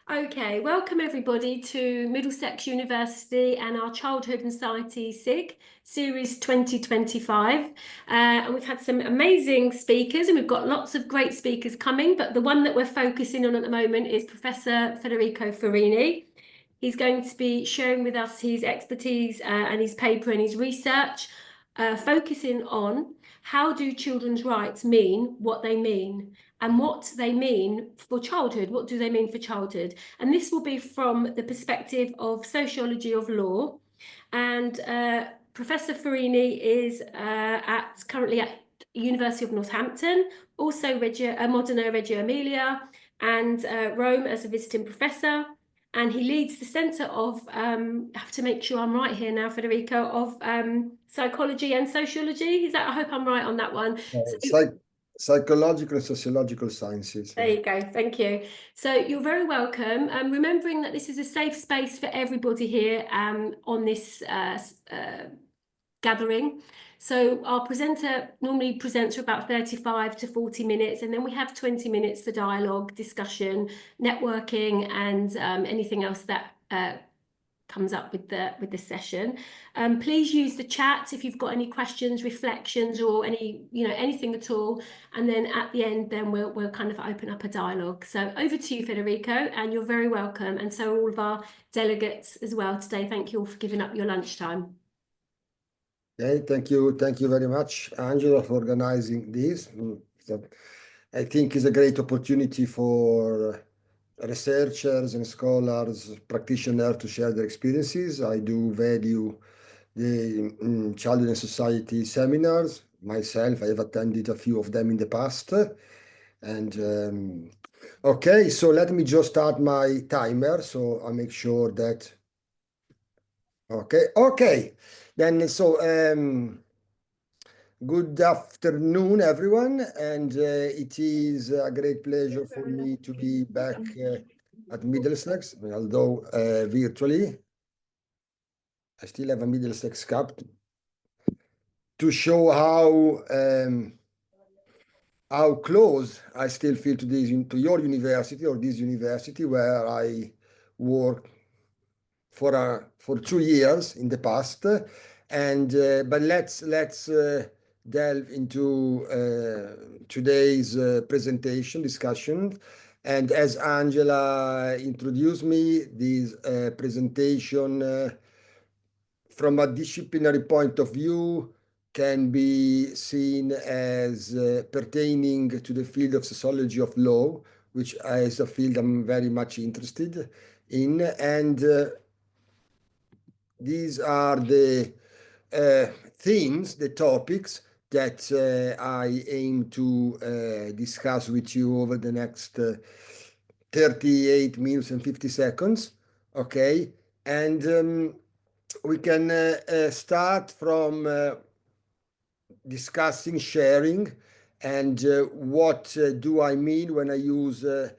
Okay, welcome everybody to Middlesex University and our Childhood and Society SIG Series 2025. And we've had some amazing speakers and we've got lots of great speakers coming, but the one that we're focusing on at the moment is Professor Federico Farini. He's going to be sharing with us his expertise and his paper and his research, focusing on how do children's rights mean what they mean and what they mean for childhood. What do they mean for childhood? And this will be from the perspective of sociology of law. And Professor Farini is currently at University of Northampton, also Modena Reggio Emilia, and Rome as a visiting professor. And he leads the Centre of, I have to make sure I'm right here now, Federico, of psychology and sociology. Is that, I hope I'm right on that one. Psychological and sociological sciences. There you go. Thank you. So you're very welcome. Remembering that this is a safe space for everybody here on this gathering. So our presenter normally presents for about 35 to 40 minutes, and then we have 20 minutes for dialogue, discussion, networking, and anything else that comes up with the session. Please use the chat if you've got any questions, reflections, or anything at all. And then at the end, then we'll kind of open up a dialogue. So over to you, Federico, and you're very welcome. And so all of our delegates as well today. Thank you all for giving up your lunchtime. Okay, thank you very much, Angela, for organizing this. I think it's a great opportunity for researchers and scholars, practitioners to share their experiences. I do value the Childhood and Society seminars. Myself, I have attended a few of them in the past. And okay, so let me just start my timer so I'll make sure that. Okay. Then good afternoon, everyone, and it is a great pleasure for me to be back at Middlesex, although virtually. I still have a Middlesex cap to show how close I still feel to your university, or this university where I worked for 2 years in the past. But let's delve into today's presentation discussion. And as Angela introduced me, this presentation from a disciplinary point of view can be seen as pertaining to the field of sociology of law, which is a field I'm very much interested in. And these are the themes, the topics that I aim to discuss with you over the next 38 minutes and 50 seconds. Okay, and we can start from discussing sharing and what do I mean when I use the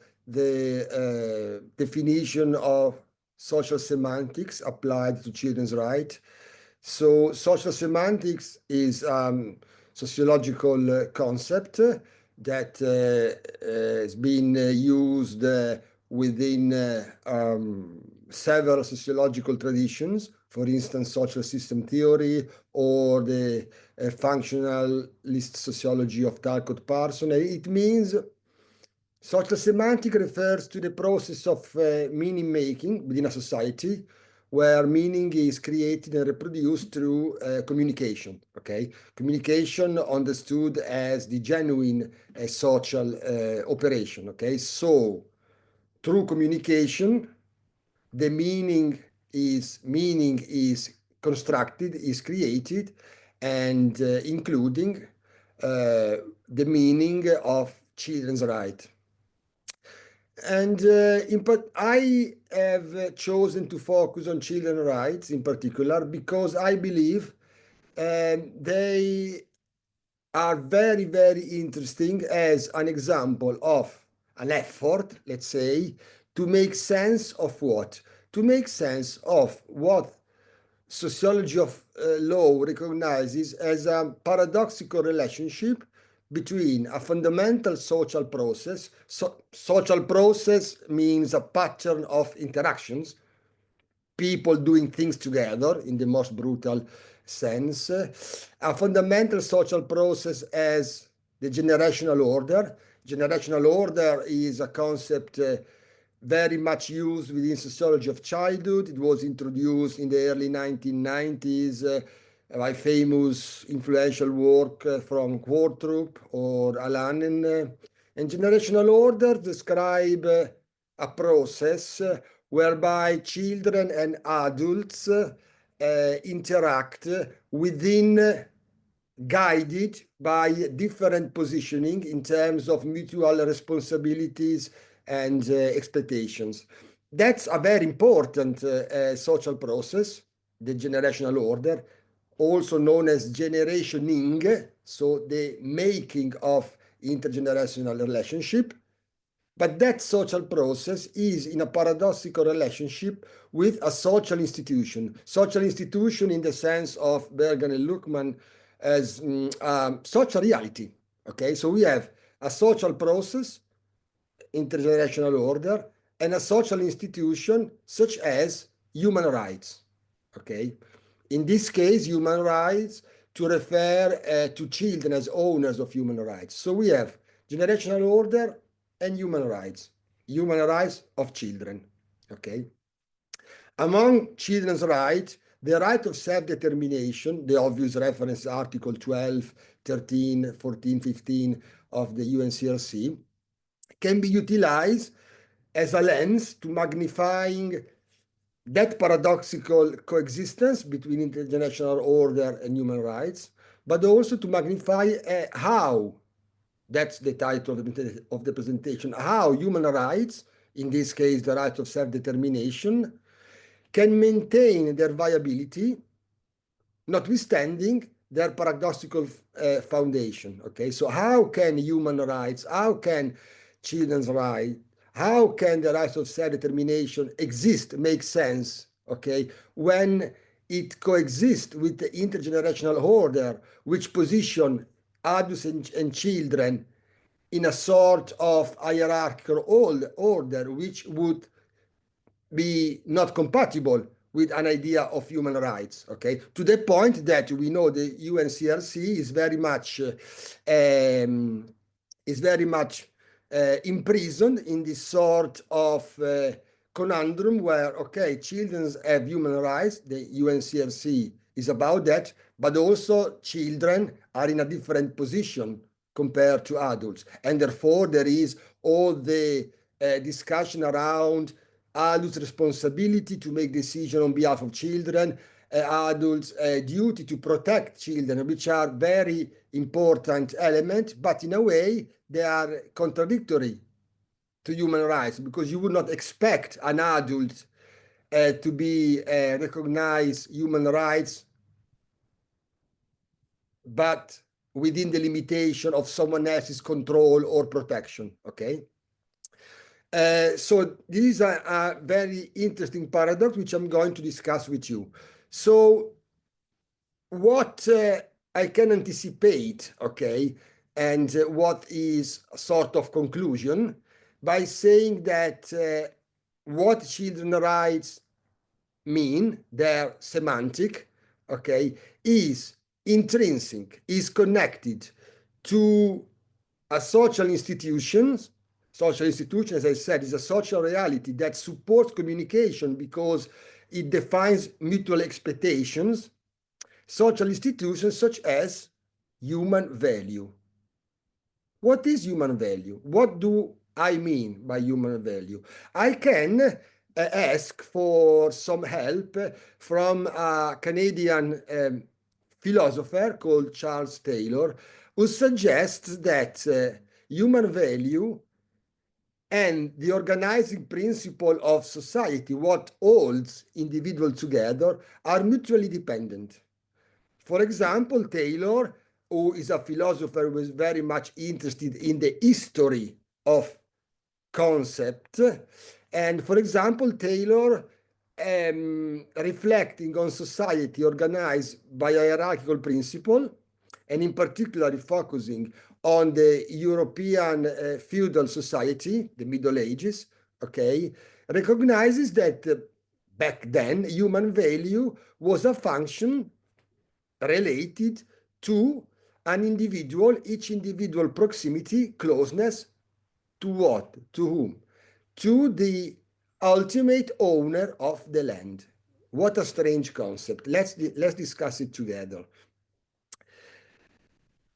definition of social semantics applied to children's rights. So social semantics is sociological concept that has been used within several sociological traditions, for instance, social system theory or the functionalist sociology of Talcott Parsons. It means social semantic refers to the process of meaning making within a society where meaning is created and reproduced through communication. Okay, communication understood as the genuine social operation. Okay, so through communication, the meaning is constructed, is created, and including the meaning of children's right. And I have chosen to focus on children's rights in particular because I believe they are very, very interesting as an example of an effort, let's say, to make sense of what? To make sense of what sociology of law recognizes as a paradoxical relationship between a fundamental social process. Social process means a pattern of interactions, people doing things together in the most brutal sense. A fundamental social process as the generational order. Generational order is a concept very much used within sociology of childhood. It was introduced in the early 1990s by famous influential work from Quartrup or Alanin. And generational order describe a process whereby children and adults interact within, guided by different positioning in terms of mutual responsibilities and expectations. That's a very important social process, the generational order, also known as generationing, so the making of intergenerational relationship. But that social process is in a paradoxical relationship with a social institution. Social institution in the sense of Bergen and Luckman as social reality. Okay, so we have a social process, intergenerational order, and a social institution such as human rights. Okay, in this case, human rights to refer to children as owners of human rights. So we have generational order and human rights of children. Okay, among children's rights, the right of self-determination, the obvious reference Article 12, 13, 14, 15 of the UNCRC, can be utilized as a lens to magnifying that paradoxical coexistence between intergenerational order and human rights, but also to magnify how, that's the title of the presentation, how human rights, in this case the right of self-determination, can maintain their viability notwithstanding their paradoxical foundation. Okay, so how can human rights, how can children's rights, how can the right of self-determination exist, make sense, okay, when it coexists with the intergenerational order, which position adults and children in a sort of hierarchical order, which would be not compatible with an idea of human rights, okay? To the point that we know the UNCRC is very much imprisoned in this sort of conundrum where, okay, children have human rights, the UNCRC is about that, but also children are in a different position compared to adults. And therefore, there is all the discussion around adults' responsibility to make decisions on behalf of children, adults' duty to protect children, which are very important elements, but in a way they are contradictory to human rights, because you would not expect an adult to be recognize human rights, but within the limitation of someone else's control or protection, okay? So this is a very interesting paradox, which I'm going to discuss with you. So what I can anticipate, okay, and what is a sort of conclusion by saying that what children's rights mean, their semantic, okay, is intrinsic, is connected to a social institution. Social institution, as I said, is a social reality that supports communication because it defines mutual expectations. Social institutions such as human value. What is human value? What do I mean by human value? I can ask for some help from a Canadian philosopher called Charles Taylor, who suggests that human value and the organizing principle of society, what holds individuals together, are mutually dependent. For example, Taylor, who is a philosopher who is very much interested in the history of concept, and for example, Taylor, reflecting on society organized by a hierarchical principle, and in particular focusing on the European feudal society, the Middle Ages, okay, recognizes that back then human value was a function related to an individual, each individual proximity, closeness to what? To whom? To the ultimate owner of the land. What a strange concept. Let's discuss it together.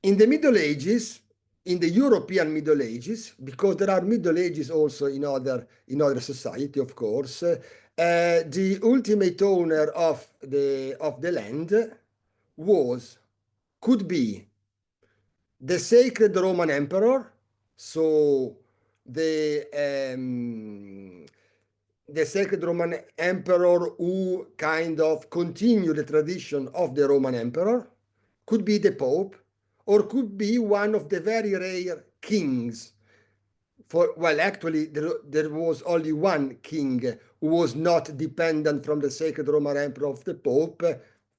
In the Middle Ages, in the European Middle Ages, because there are Middle Ages also in other society, of course, the ultimate owner of the land could be the sacred Roman emperor, so the sacred Roman emperor who kind of continued the tradition of the Roman emperor, could be the Pope, or could be one of the very rare kings. Well, actually, there was only one king who was not dependent from the sacred Roman emperor of the Pope.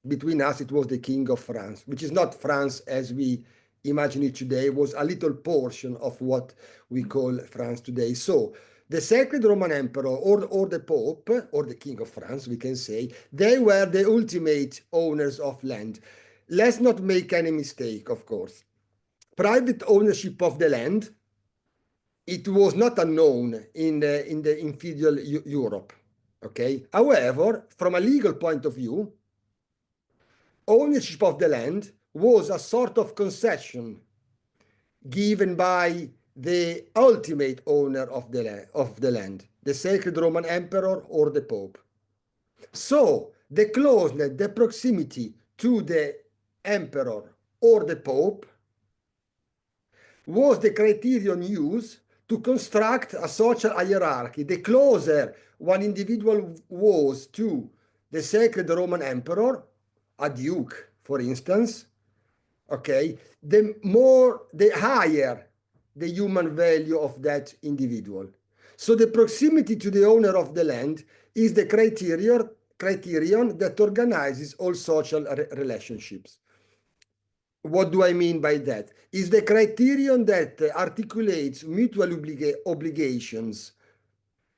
Between us, it was the King of France, which is not France as we imagine it today, was a little portion of what we call France today. So the sacred Roman emperor or the Pope or the King of France, we can say, they were the ultimate owners of land. Let's not make any mistake, of course. Private ownership of the land, it was not unknown in feudal Europe. Okay. However, from a legal point of view, ownership of the land was a sort of concession given by the ultimate owner of the land, the sacred Roman emperor or the Pope. So the closeness, the proximity to the emperor or the Pope was the criterion used to construct a social hierarchy. The closer one individual was to the sacred Roman emperor, a duke, for instance, okay, the higher the human value of that individual. So the proximity to the owner of the land is the criterion that organizes all social relationships. What do I mean by that? Is the criterion that articulates mutual obligations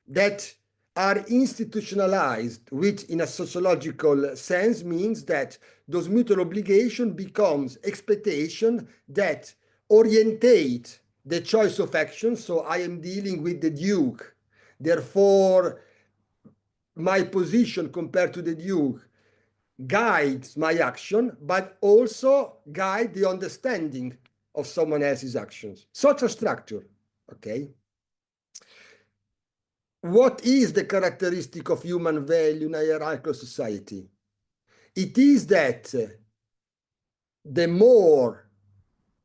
that are institutionalized, which in a sociological sense means that those mutual obligations becomes expectation that orientate the choice of action. So I am dealing with the Duke. Therefore, my position compared to the Duke guides my action, but also guide the understanding of someone else's actions. Social structure, okay? What is the characteristic of human value in a hierarchical society? It is that the more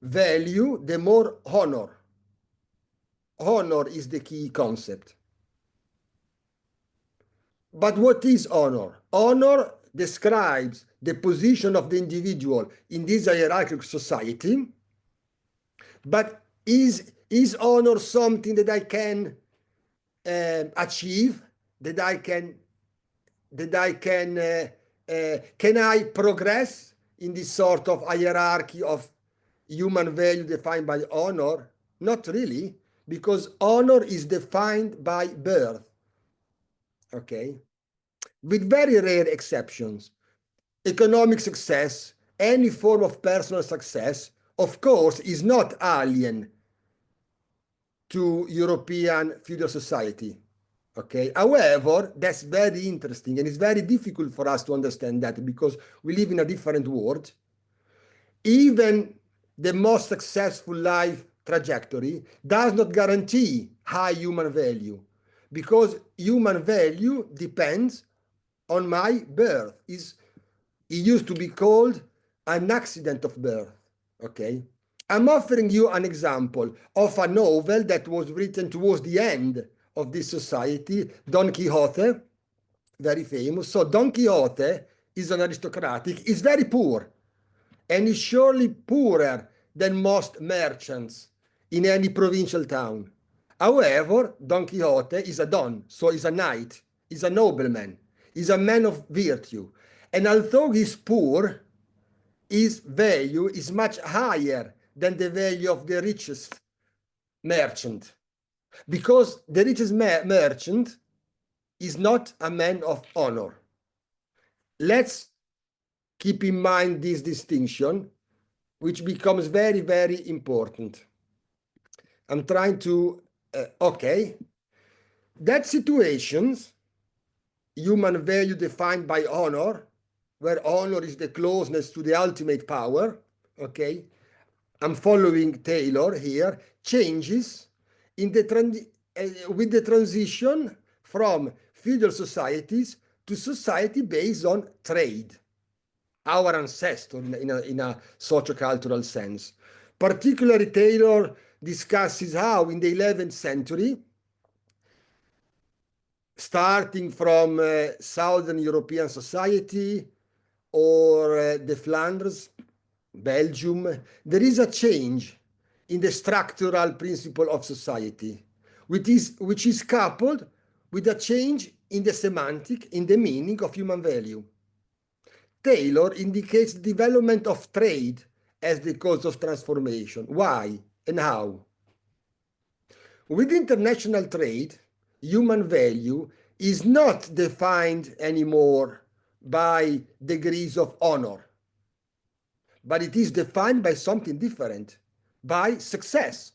value, the more honor. Honor is the key concept. But what is honor? Honor describes the position of the individual in this hierarchical society, but is honor something that I can achieve, that I can I progress in this sort of hierarchy of human value defined by honor? Not really, because honor is defined by birth, okay? With very rare exceptions. Economic success, any form of personal success, of course, is not alien to European feudal society. Okay. However, that's very interesting, and it's very difficult for us to understand that because we live in a different world. Even the most successful life trajectory does not guarantee high human value, because human value depends on my birth. It used to be called an accident of birth. Okay. I'm offering you an example of a novel that was written towards the end of this society, Don Quixote, very famous. So Don Quixote is an aristocratic, is very poor, and is surely poorer than most merchants in any provincial town. However, Don Quixote is a don, so he's a knight, he's a nobleman, he's a man of virtue. And although he's poor, his value is much higher than the value of the richest merchant, because the richest merchant is not a man of honor. Let's keep in mind this distinction, which becomes very, very important. I'm trying to, okay, that situations, human value defined by honor, where honor is the closeness to the ultimate power, okay, I'm following Taylor here, changes in the with the transition from feudal societies to society based on trade, our ancestor in a socio-cultural sense. Particularly, Taylor discusses how in the 11th century, starting from Southern European society or the Flanders, Belgium, there is a change in the structural principle of society, which is coupled with a change in the semantic, in the meaning of human value. Taylor indicates the development of trade as the cause of transformation. Why and how? With international trade, human value is not defined anymore by degrees of honor, but it is defined by something different, by success.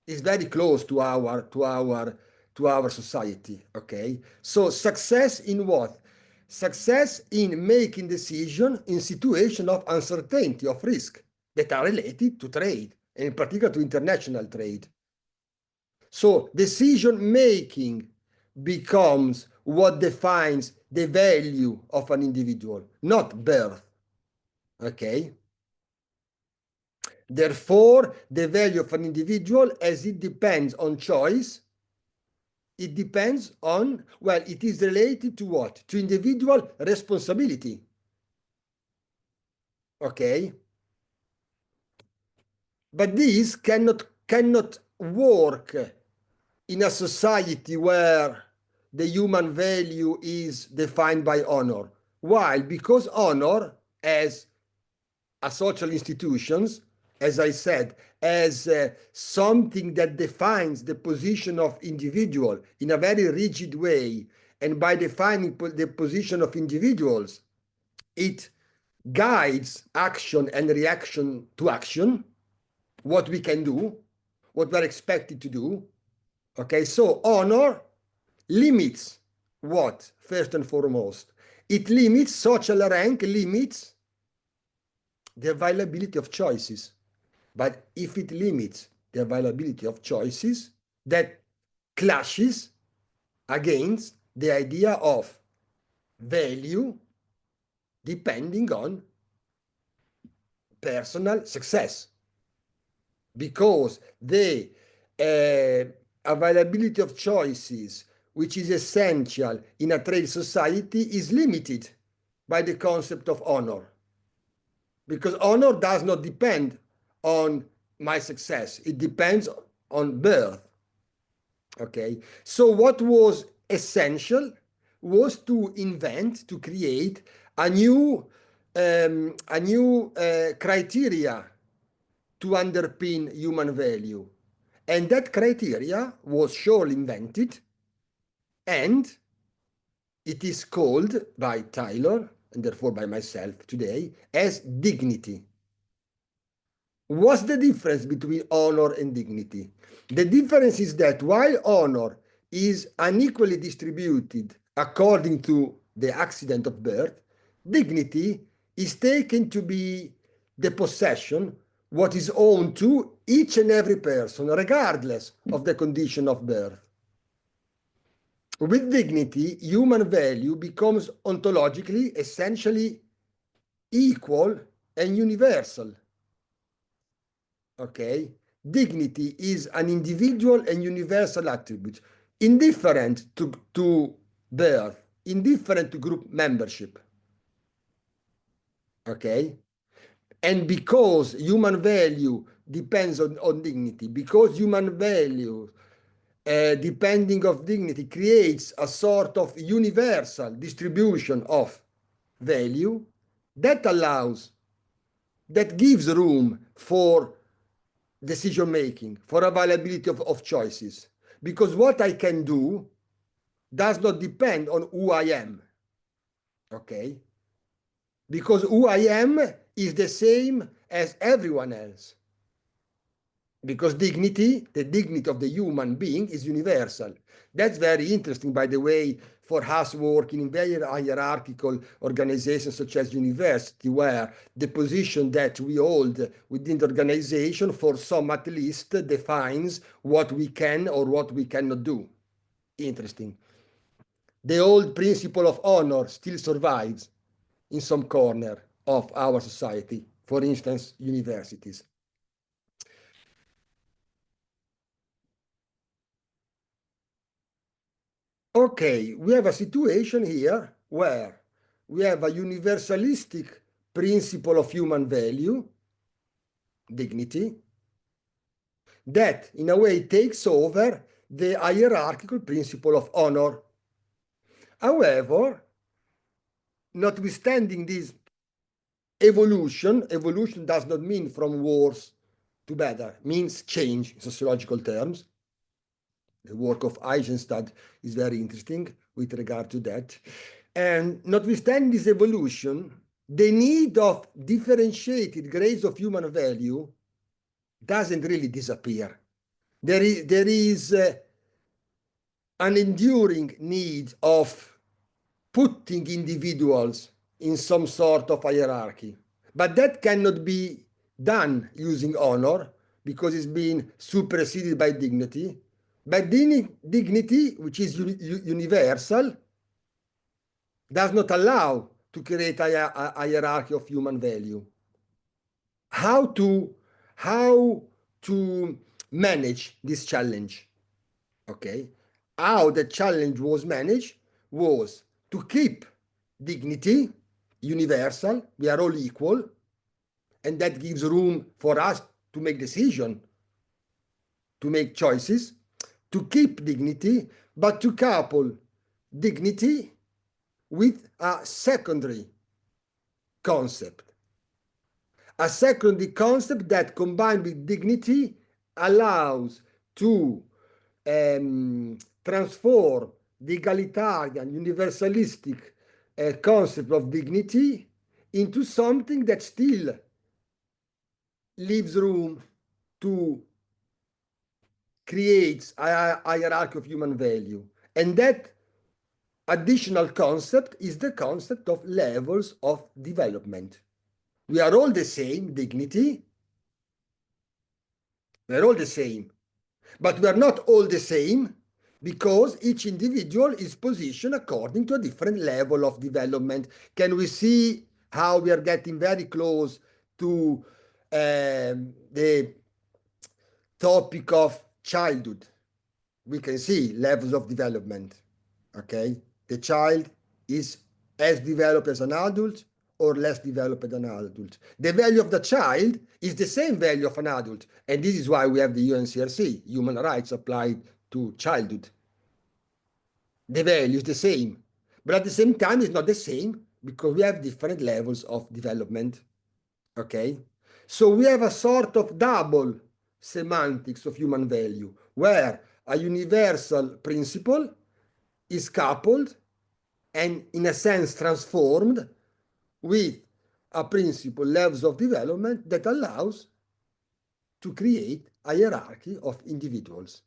It's very close to our society. Okay, so success in what? Success in making decisions in situations of uncertainty, of risk, that are related to trade, and in particular to international trade. So decision making becomes what defines the value of an individual, not birth. Okay? Therefore, the value of an individual, as it depends on choice, it depends on, well, it is related to what? To individual responsibility. Okay? But this cannot work in a society where the human value is defined by honor. Why? Because honor, as a social institutions, as I said, as something that defines the position of individual in a very rigid way, and by defining the position of individuals, it guides action and reaction to action, what we can do, what we're expected to do. Okay, so honor limits what? First and foremost, it limits social rank, limits the availability of choices. But if it limits the availability of choices, that clashes against the idea of value depending on personal success. Because the availability of choices, which is essential in a trade society, is limited by the concept of honor. Because honor does not depend on my success. It depends on birth. Okay, so what was essential was to invent, to create a new criteria to underpin human value. And that criteria was surely invented, and it is called by Taylor, and therefore by myself today, as dignity. What's the difference between honor and dignity? The difference is that while honor is unequally distributed according to the accident of birth, dignity is taken to be the possession, what is owned to each and every person, regardless of the condition of birth. With dignity, human value becomes ontologically, essentially equal and universal. Okay? Dignity is an individual and universal attribute, indifferent to birth, indifferent to group membership. Okay? And because human value depends on dignity, because human value, depending of dignity, creates a sort of universal distribution of value, that allows that gives room for decision making, for availability of choices. Because what I can do does not depend on who I am. Okay? Because who I am is the same as everyone else. Because dignity, the dignity of the human being, is universal. That's very interesting, by the way, for us working in very hierarchical organizations such as university, where the position that we hold within the organization, for some at least, defines what we can or what we cannot do. Interesting. The old principle of honor still survives in some corner of our society, for instance, universities. Okay, we have a situation here where we have a universalistic principle of human value, dignity, that in a way takes over the hierarchical principle of honor. However, notwithstanding this evolution does not mean from worse to better, means change in sociological terms. The work of Eisenstadt is very interesting with regard to that. And notwithstanding this evolution, the need of differentiated grades of human value doesn't really disappear. There is an enduring need of putting individuals in some sort of hierarchy. But that cannot be done using honor because it's been superseded by dignity. But dignity, which is universal, does not allow to create a hierarchy of human value. How to manage this challenge? Okay, how the challenge was managed was to keep dignity universal. We are all equal, and that gives room for us to make decisions, to make choices, to keep dignity, but to couple dignity with a secondary concept. A secondary concept that, combined with dignity, allows to transform the egalitarian, universalistic concept of dignity into something that still leaves room to create a hierarchy of human value. And that additional concept is the concept of levels of development. We are all the same dignity. We are all the same. But we are not all the same because each individual is positioned according to a different level of development. Can we see how we are getting very close to the topic of childhood? We can see levels of development. Okay, the child is as developed as an adult or less developed than an adult. The value of the child is the same value of an adult, and this is why we have the UNCRC, human rights applied to childhood. The value is the same, but at the same time it's not the same because we have different levels of development. Okay, so we have a sort of double semantics of human value, where a universal principle is coupled and, in a sense, transformed with a principle, levels of development, that allows to create a hierarchy of individuals.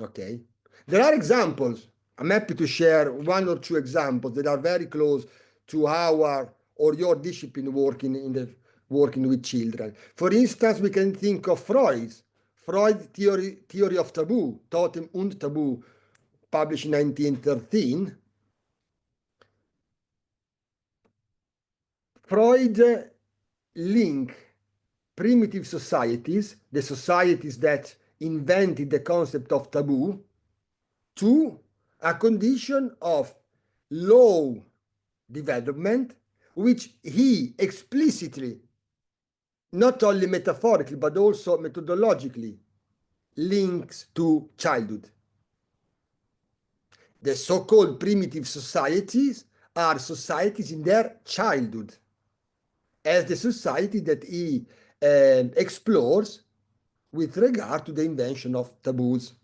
Okay, there are examples. I'm happy to share one or two examples that are very close to our or your discipline working with children. For instance, we can think of Freud's theory of taboo, Totem und Tabu, published in 1913. Freud linked primitive societies, the societies that invented the concept of taboo, to a condition of low development, which he explicitly, not only metaphorically, but also methodologically, links to childhood. The so-called primitive societies are societies in their childhood. as the society that he explores with regard to the invention of taboos.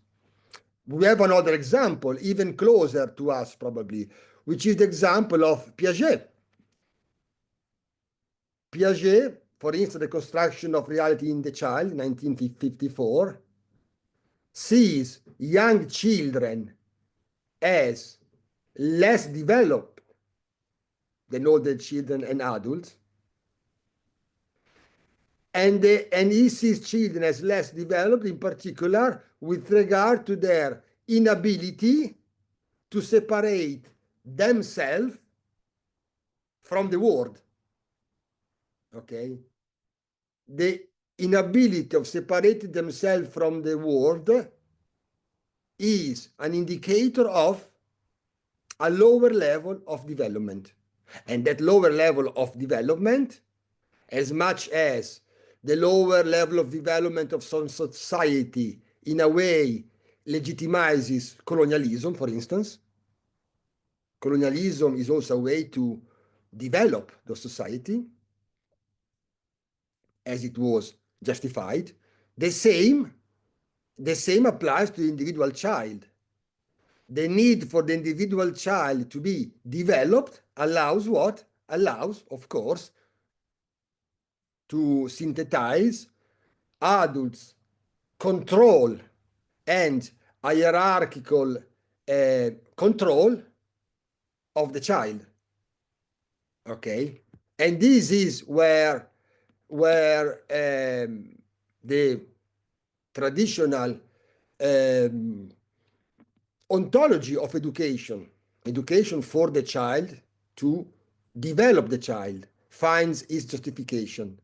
We have another example, even closer to us probably, which is the example of Piaget. Piaget, for instance, the construction of reality in the child, 1954, sees young children as less developed than older children and adults, and he sees children as less developed, in particular with regard to their inability to separate themselves from the world. Okay? The inability of separating themselves from the world is an indicator of a lower level of development. And that lower level of development, as much as the lower level of development of some society in a way legitimizes colonialism, for instance, colonialism is also a way to develop the society as it was justified. The same applies to the individual child. The need for the individual child to be developed allows what? Allows, of course, to synthesize adults' control and hierarchical control of the child. Okay? And this is where the traditional ontology of education for the child to develop the child, finds its justification.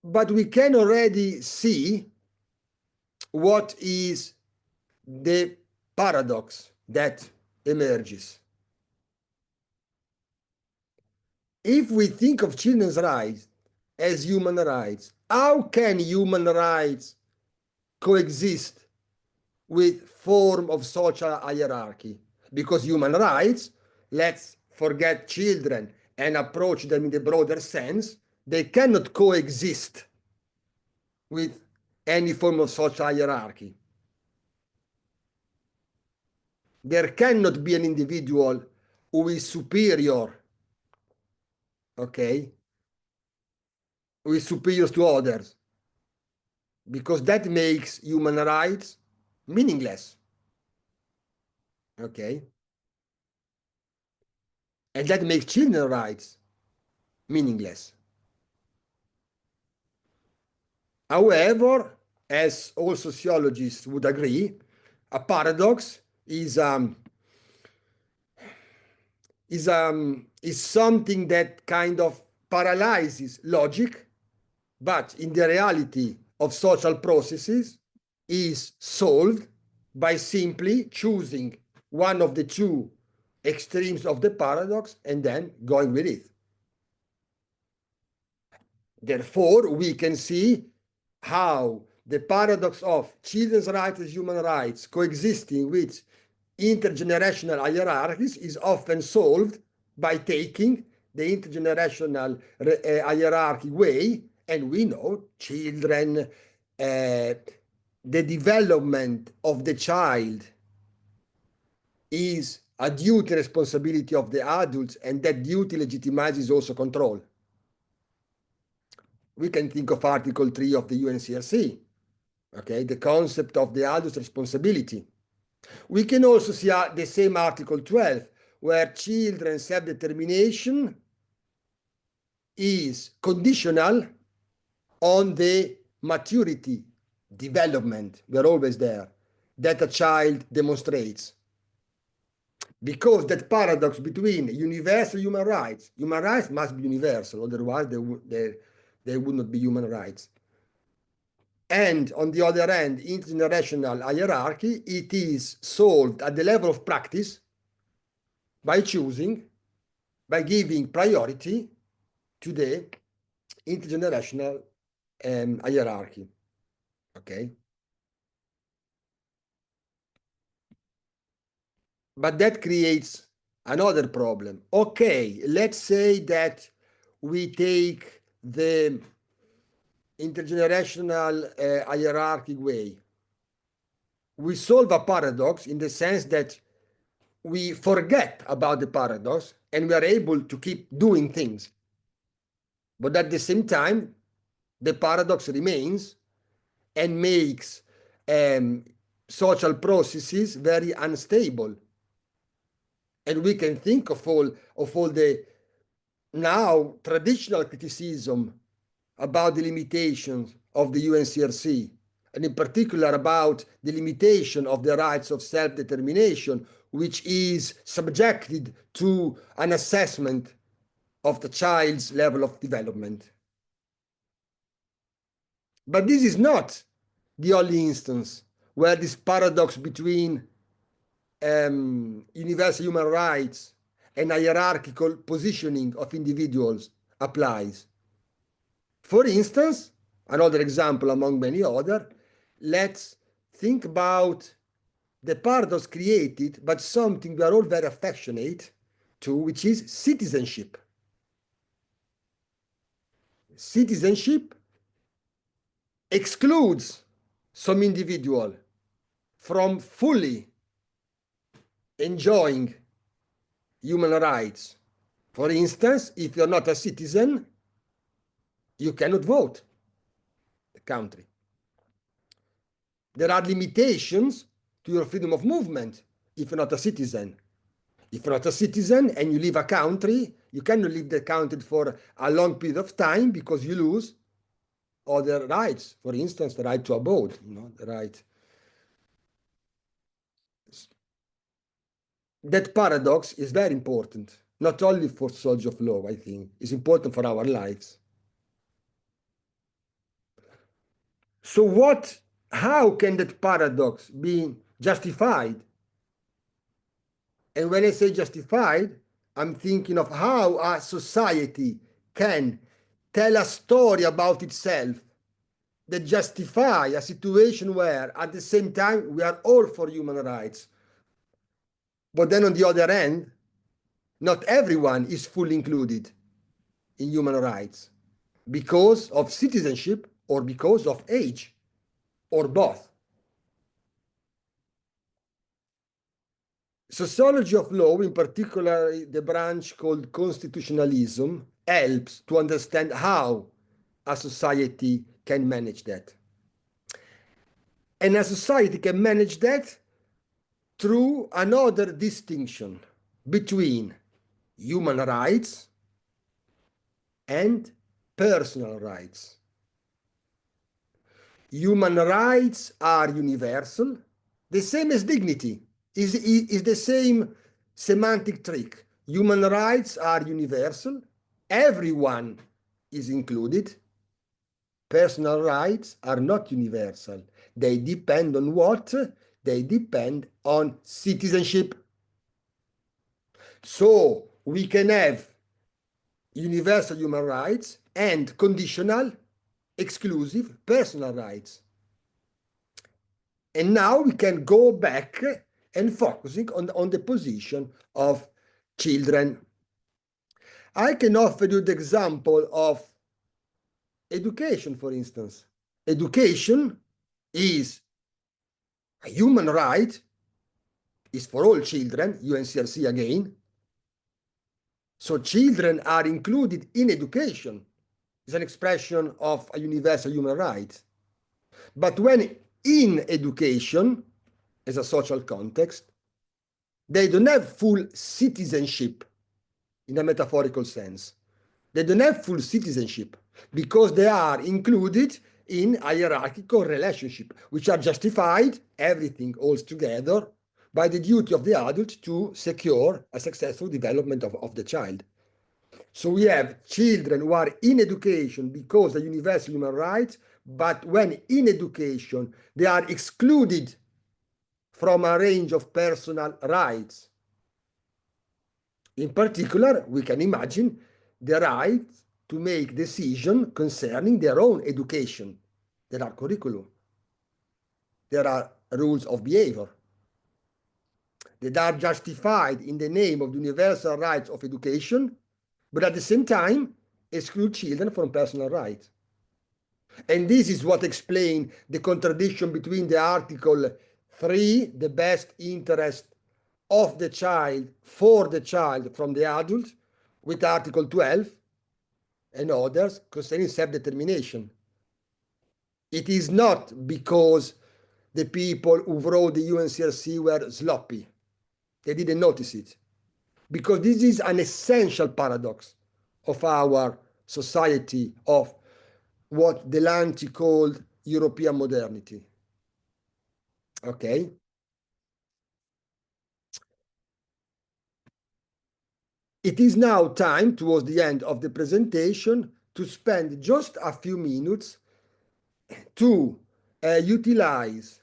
But we can already see what is the paradox that emerges. If we think of children's rights as human rights, how can human rights coexist with form of social hierarchy? Because human rights, let's forget children and approach them in the broader sense, they cannot coexist with any form of social hierarchy. There cannot be an individual who is superior, okay, who is superior to others, because that makes human rights meaningless, okay? And that makes children's rights meaningless. However, as all sociologists would agree, a paradox is something that kind of paralyzes logic, but in the reality of social processes is solved by simply choosing one of the two extremes of the paradox and then going with it. Therefore, we can see how the paradox of children's rights as human rights coexisting with intergenerational hierarchies is often solved by taking the intergenerational hierarchy way, and we know children, the development of the child is a duty responsibility of the adults, and that duty legitimizes also control. We can think of Article 3 of the UNCRC, okay, the concept of the adult's responsibility. We can also see the same Article 12, where children's self-determination is conditional on the maturity, development, we're always there, that a child demonstrates. Because that paradox between universal human rights must be universal, otherwise they would not be human rights. And on the other hand, intergenerational hierarchy, it is solved at the level of practice by choosing, by giving priority to the intergenerational hierarchy. Okay? But that creates another problem. Okay, let's say that we take the intergenerational hierarchic way. We solve a paradox in the sense that we forget about the paradox and we are able to keep doing things. But at the same time, the paradox remains and makes social processes very unstable. And we can think of all the now traditional criticism about the limitations of the UNCRC, and in particular about the limitation of the rights of self-determination, which is subjected to an assessment of the child's level of development. But this is not the only instance where this paradox between universal human rights and hierarchical positioning of individuals applies. For instance, another example among many other, let's think about the paradox created by something we are all very affectionate to, which is citizenship. Citizenship excludes some individual from fully enjoying human rights. For instance, if you're not a citizen, you cannot vote the country. There are limitations to your freedom of movement if you're not a citizen. If you're not a citizen and you leave a country, you cannot leave the country for a long period of time because you lose other rights. For instance, the right to abode, the right. That paradox is very important, not only for sociology of law, I think. It's important for our lives. So how can that paradox be justified? And when I say justified, I'm thinking of how a society can tell a story about itself that justify a situation where at the same time we are all for human rights. But then on the other hand, not everyone is fully included in human rights because of citizenship or because of age or both. Sociology of law, in particular the branch called constitutionalism, helps to understand how a society can manage that. And a society can manage that through another distinction between human rights and personal rights. Human rights are universal, the same as dignity, is the same semantic trick. Human rights are universal, everyone is included. Personal rights are not universal. They depend on what? They depend on citizenship. So we can have universal human rights and conditional, exclusive personal rights. And now we can go back and focusing on the position of children. I can offer you the example of education, for instance. Education is a human right, is for all children, UNCRC again. So children are included in education. It's an expression of a universal human right. But when in education, as a social context, they don't have full citizenship in a metaphorical sense. They don't have full citizenship because they are included in hierarchical relationship, which are justified, everything holds together, by the duty of the adult to secure a successful development of the child. So we have children who are in education because of universal human rights, but when in education, they are excluded from a range of personal rights. In particular, we can imagine the right to make decisions concerning their own education. There are curriculum. There are rules of behavior. that are justified in the name of the universal rights of education, but at the same time exclude children from personal rights. And this is what explains the contradiction between the Article 3, the best interest of the child for the child from the adult, with Article 12 and others concerning self-determination. It is not because the people who wrote the UNCRC were sloppy. They didn't notice it. Because this is an essential paradox of our society, of what Delancey called European modernity. Okay? It is now time, towards the end of the presentation, to spend just a few minutes to utilize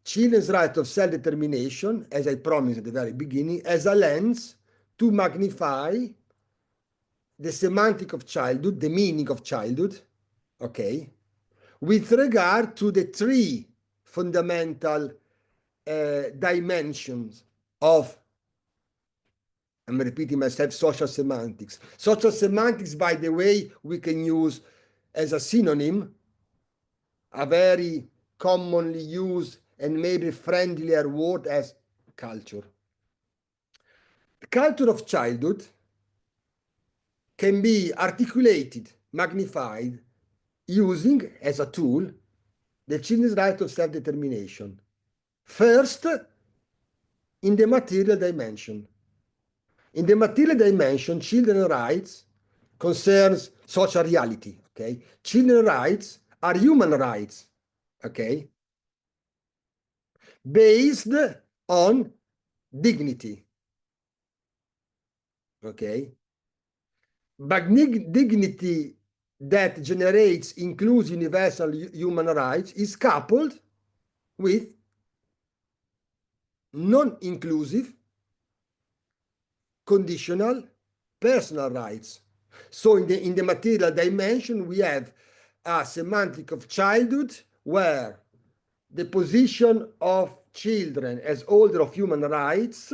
children's right of self-determination, as I promised at the very beginning, as a lens to magnify the semantic of childhood, the meaning of childhood, okay, with regard to the three fundamental dimensions of, I'm repeating myself, social semantics. Social semantics, by the way, we can use as a synonym, a very commonly used and maybe friendlier word as culture. The culture of childhood can be articulated, magnified, using as a tool the children's right of self-determination. First, in the material dimension. In the material dimension, children's rights concerns social reality, okay? Children's rights are human rights, okay? Based on dignity, okay? But dignity that generates includes universal human rights is coupled with non-inclusive, conditional, personal rights. So in the material dimension, we have a semantic of childhood where the position of children as holder of human rights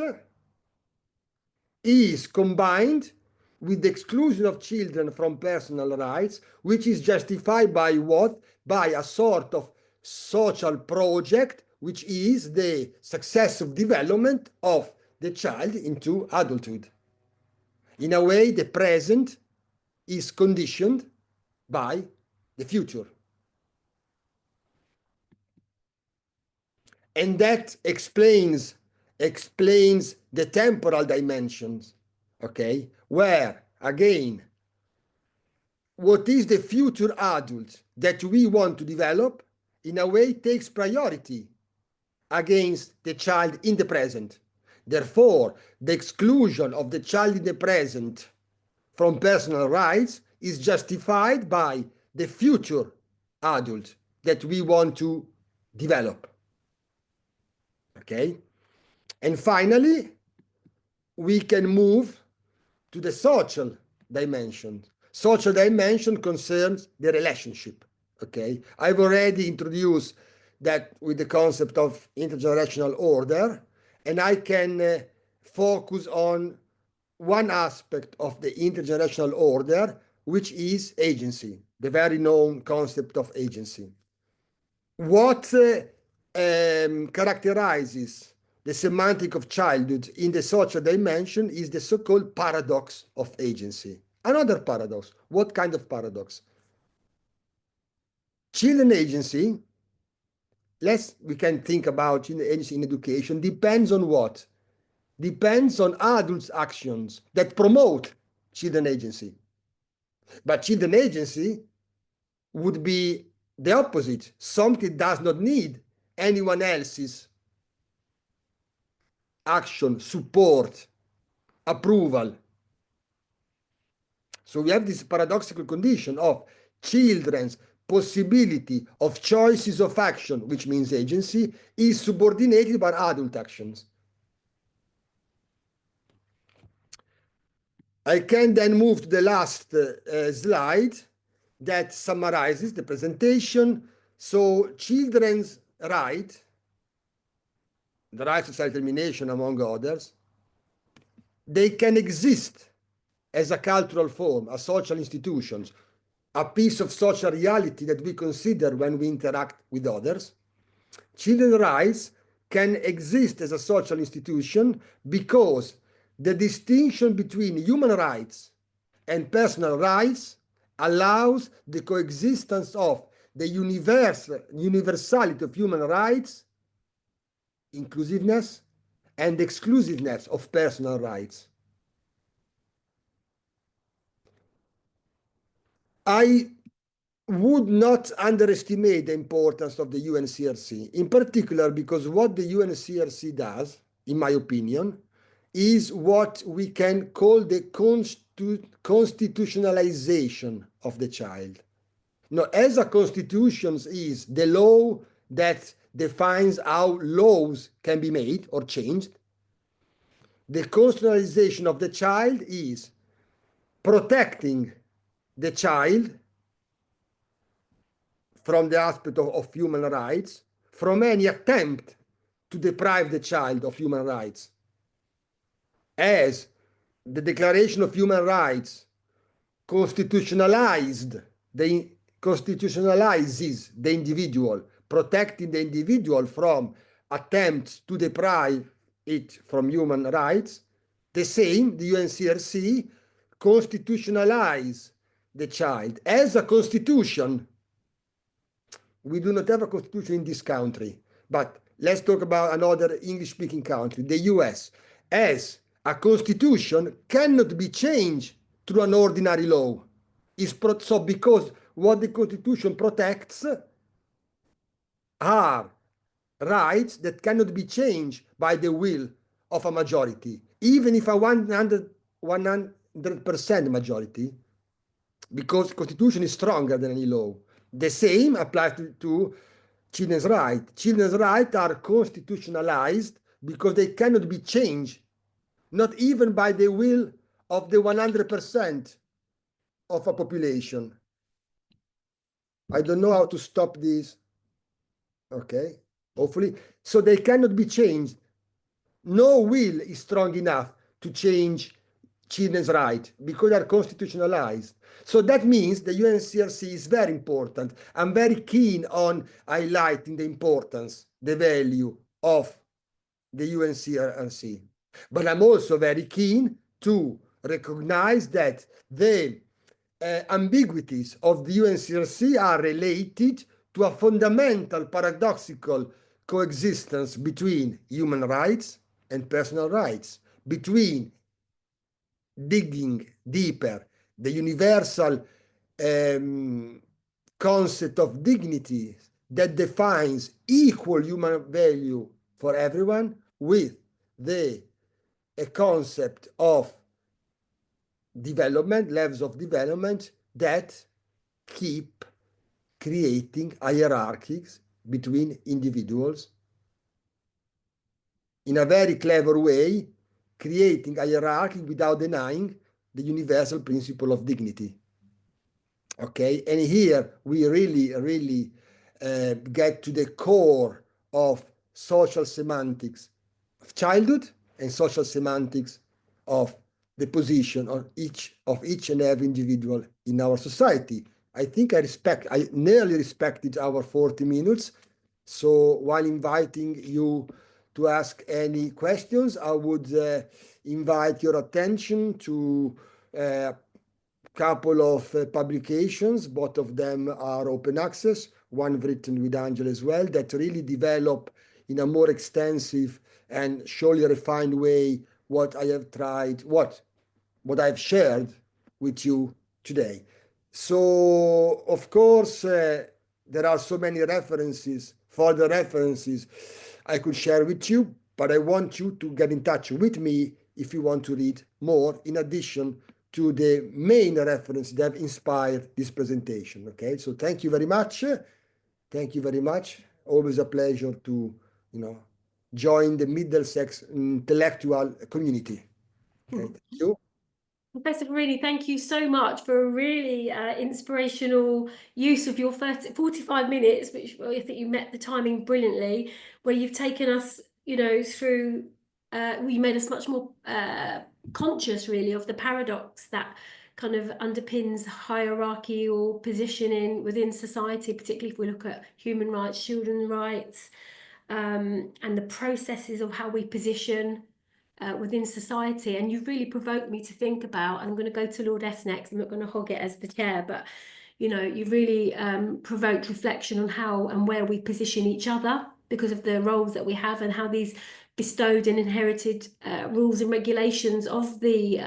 is combined with the exclusion of children from personal rights, which is justified by what? By a sort of social project, which is the successive development of the child into adulthood. In a way, the present is conditioned by the future. And that explains the temporal dimensions, okay? Where, again, what is the future adult that we want to develop, in a way, takes priority against the child in the present. Therefore, the exclusion of the child in the present from personal rights is justified by the future adult that we want to develop. Okay? And finally, we can move to the social dimension. Social dimension concerns the relationship. Okay? I've already introduced that with the concept of intergenerational order, and I can focus on one aspect of the intergenerational order, which is agency, the very known concept of agency. What characterizes the semantic of childhood in the social dimension is the so-called paradox of agency. Another paradox. What kind of paradox? Children agency, we can think about children agency in education, depends on what? Depends on adults' actions that promote children agency. But children agency would be the opposite. Something does not need anyone else's action, support, approval. So we have this paradoxical condition of children's possibility of choices of action, which means agency, is subordinated by adult actions. I can then move to the last slide that summarizes the presentation. So children's right the right to self-determination, among others, they can exist as a cultural form, as social institutions, a piece of social reality that we consider when we interact with others. Children's rights can exist as a social institution because the distinction between human rights and personal rights allows the coexistence of the universality of human rights, inclusiveness, and exclusiveness of personal rights. I would not underestimate the importance of the UNCRC, in particular because what the UNCRC does, in my opinion, is what we can call the constitutionalization of the child. Now, as a constitution is the law that defines how laws can be made or changed, the constitutionalization of the child is protecting the child from the aspect of human rights, from any attempt to deprive the child of human rights. As the Declaration of Human Rights constitutionalizes the individual, protecting the individual from attempts to deprive it from human rights, the same, the UNCRC, constitutionalize the child as a constitution. We do not have a constitution in this country, but let's talk about another English-speaking country, the US. As a constitution cannot be changed through an ordinary law. So because what the constitution protects are rights that cannot be changed by the will of a majority, even if a 100% majority, because constitution is stronger than any law. The same applies to children's rights. Children's rights are constitutionalized because they cannot be changed, not even by the will of the 100% of a population. I don't know how to stop this. Okay, hopefully. So they cannot be changed. No will is strong enough to change children's rights because they are constitutionalized. So that means the UNCRC is very important. I'm very keen on highlighting the importance, the value of the UNCRC. But I'm also very keen to recognize that the ambiguities of the UNCRC are related to a fundamental paradoxical coexistence between human rights and personal rights, between digging deeper the universal concept of dignity that defines equal human value for everyone with the concept of development, levels of development that keep creating hierarchies between individuals in a very clever way, creating hierarchy without denying the universal principle of dignity. Okay, and here we really get to the core of social semantics of childhood and social semantics of the position of each and every individual in our society. I think I nearly respected our 40 minutes. So while inviting you to ask any questions, I would invite your attention to a couple of publications. Both of them are open access, one written with Angela as well, that really develop in a more extensive and surely refined way what I have tried, what I've shared with you today. So, of course, there are so many references, further references I could share with you, but I want you to get in touch with me if you want to read more, in addition to the main reference that inspired this presentation. Okay, so thank you very much. Thank you very much. Always a pleasure to, join the Middlesex intellectual community. Okay, thank you. Professor Farini, thank you so much for a really inspirational use of your first 45 minutes, which I think you met the timing brilliantly, where you've taken us, you know, through you made us much more conscious, really, of the paradox that kind of underpins hierarchy or positioning within society, particularly if we look at human rights, children's rights, and the processes of how we position within society. And you've really provoked me to think about, and I'm going to go to Lord S next, I'm not going to hog it as the chair, but you know, you've really provoked reflection on how and where we position each other because of the roles that we have and how these bestowed and inherited rules and regulations of the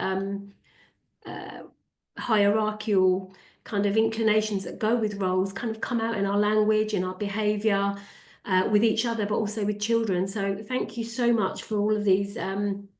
hierarchical kind of inclinations that go with roles kind of come out in our language, in our behaviour, with each other, but also with children. So thank you so much for all of these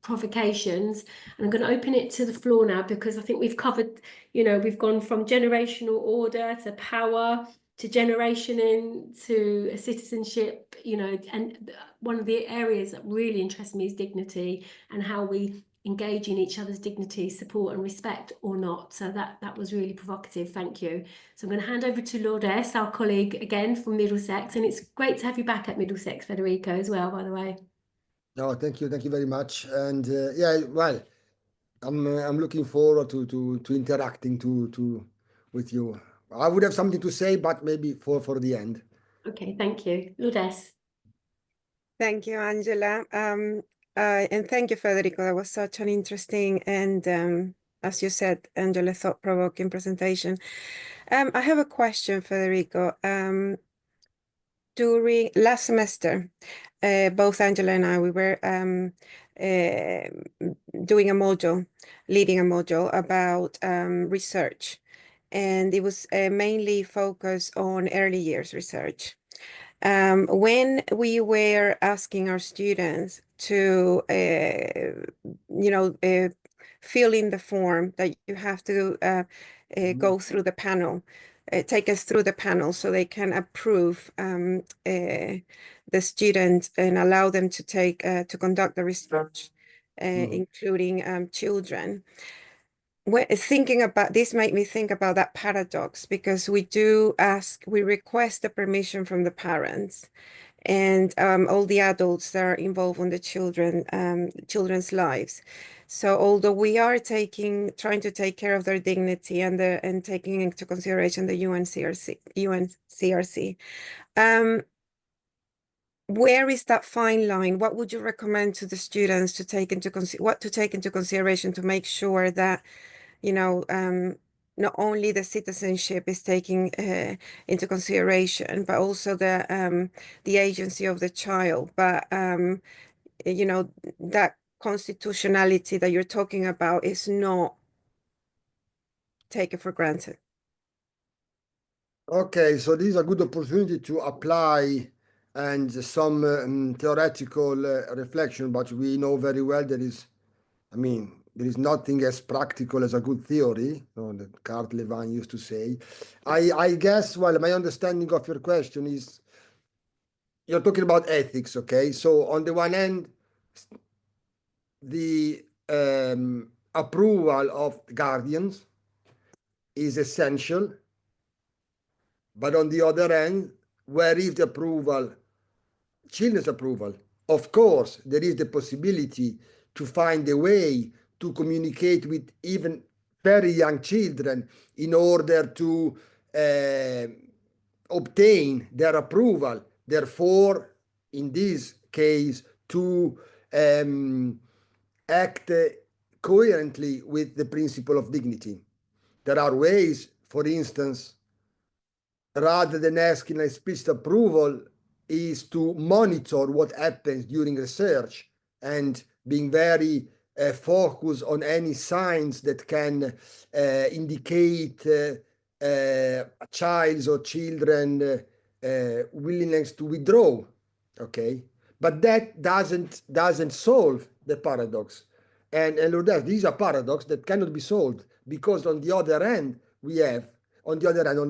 provocations. And I'm going to open it to the floor now because I think we've covered, you know, we've gone from generational order to power to generation into citizenship, you know, and one of the areas that really interests me is dignity and how we engage in each other's dignity, support and respect or not. So that was really provocative. Thank you. So I'm going to hand over to Lord S, our colleague again from Middlesex. And it's great to have you back at Middlesex, Federico, as well, by the way. No, thank you very much. And yeah, well, I'm looking forward to interacting with you. I would have something to say, but maybe for the end. Okay, thank you. Lord S. Thank you, Angela. And thank you, Federico. That was such an interesting and, as you said, Angela, thought-provoking presentation. I have a question, Federico. During last semester, both Angela and I, we were doing a module, leading a module about research. And it was mainly focused on early years research. When we were asking our students to, fill in the form that you have to go through the panel, take us through the panel so they can approve the student and allow them to take to conduct the research, including children. Thinking about this made me think about that paradox because we request the permission from the parents and all the adults that are involved in the children's lives. So although we are trying to take care of their dignity and taking into consideration the UNCRC, where is that fine line? What would you recommend to the students to take into consideration to make sure that not only the citizenship is taking into consideration, but also the agency of the child, but that constitutionality that you're talking about is not taken for granted. Okay, so this is a good opportunity to apply and some theoretical reflection, but we know very well there is nothing as practical as a good theory, that Carl Levin used to say. I guess, well, my understanding of your question is you're talking about ethics, okay? So on the one hand, the approval of guardians is essential, but on the other hand, where is the approval, children's approval? Of course, there is the possibility to find a way to communicate with even very young children in order to obtain their approval. Therefore, in this case, to act coherently with the principle of dignity. There are ways, for instance, rather than asking explicit approval, is to monitor what happens during research and being very focused on any signs that can indicate a child's or children willingness to withdraw. Okay, but that doesn't solve the paradox. And this is a paradox that cannot be solved because on the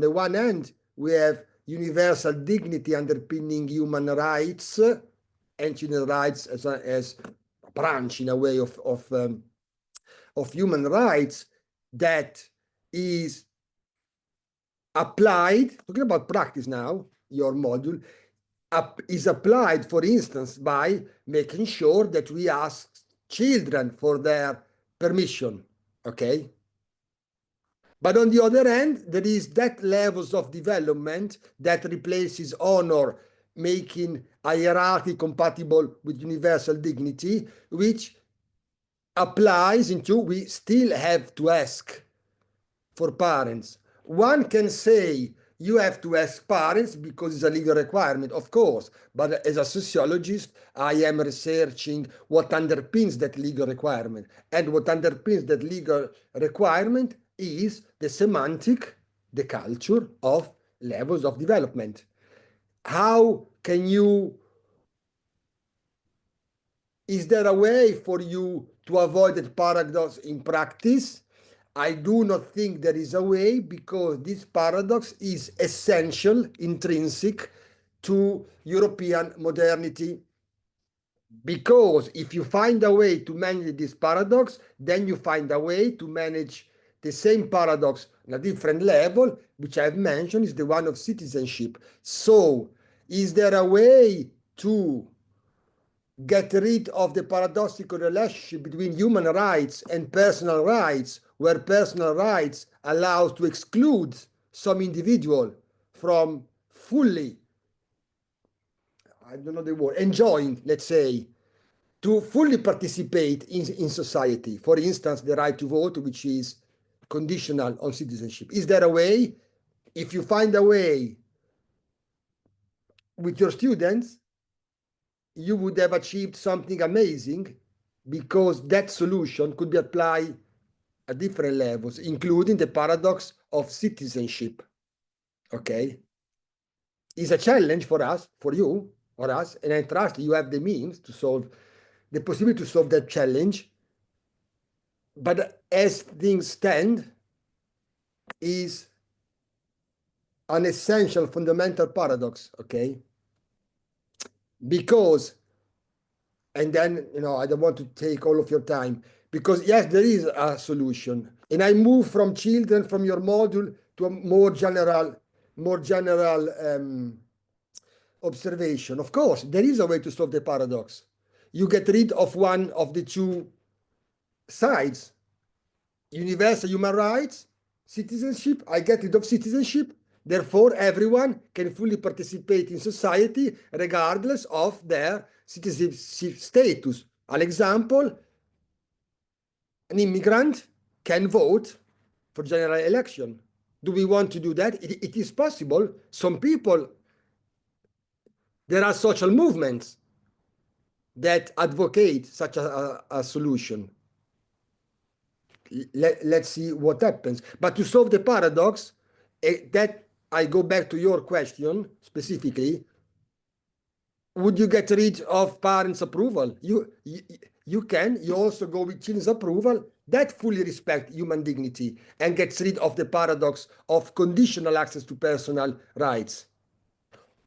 one hand, we have universal dignity underpinning human rights and children's rights as a branch in a way of human rights that is applied, talking about practice now, your module, is applied, for instance, by making sure that we ask children for their permission, okay? But on the other hand, there is that levels of development that replaces honor, making hierarchy compatible with universal dignity, which applies into we still have to ask for parents. One can say you have to ask parents because it's a legal requirement, of course, but as a sociologist, I am researching what underpins that legal requirement. And what underpins that legal requirement is the semantic, the culture of levels of development. How can you, is there a way for you to avoid that paradox in practice? I do not think there is a way, because this paradox is essential, intrinsic to European modernity. Because if you find a way to manage this paradox, then you find a way to manage the same paradox on a different level, which I've mentioned is the one of citizenship. So, is there a way to get rid of the paradoxical relationship between human rights and personal rights, where personal rights allows to exclude some individual from fully, I don't know the word, enjoying, let's say, to fully participate in society. For instance, the right to vote, which is conditional on citizenship. Is there a way? If you find a way with your students, you would have achieved something amazing, because that solution could be applied at different levels, including the paradox of citizenship. Okay? It's a challenge for us, for you, or us, and I trust you have the means to solve, the possibility to solve that challenge. But as things stand, is an essential fundamental paradox, okay? Because, and then, I don't want to take all of your time, because yes, there is a solution. And I move from children, from your module, to a more general observation. Of course, there is a way to solve the paradox. You get rid of one of the two sides, universal human rights, citizenship. I get rid of citizenship. Therefore, everyone can fully participate in society regardless of their citizenship status. An example, an immigrant can vote for general election. Do we want to do that? It is possible. Some people, there are social movements that advocate such a solution. Let's see what happens. But to solve the paradox, that I go back to your question specifically, would you get rid of parents' approval? You can. You also go with children's approval. That fully respects human dignity and gets rid of the paradox of conditional access to personal rights.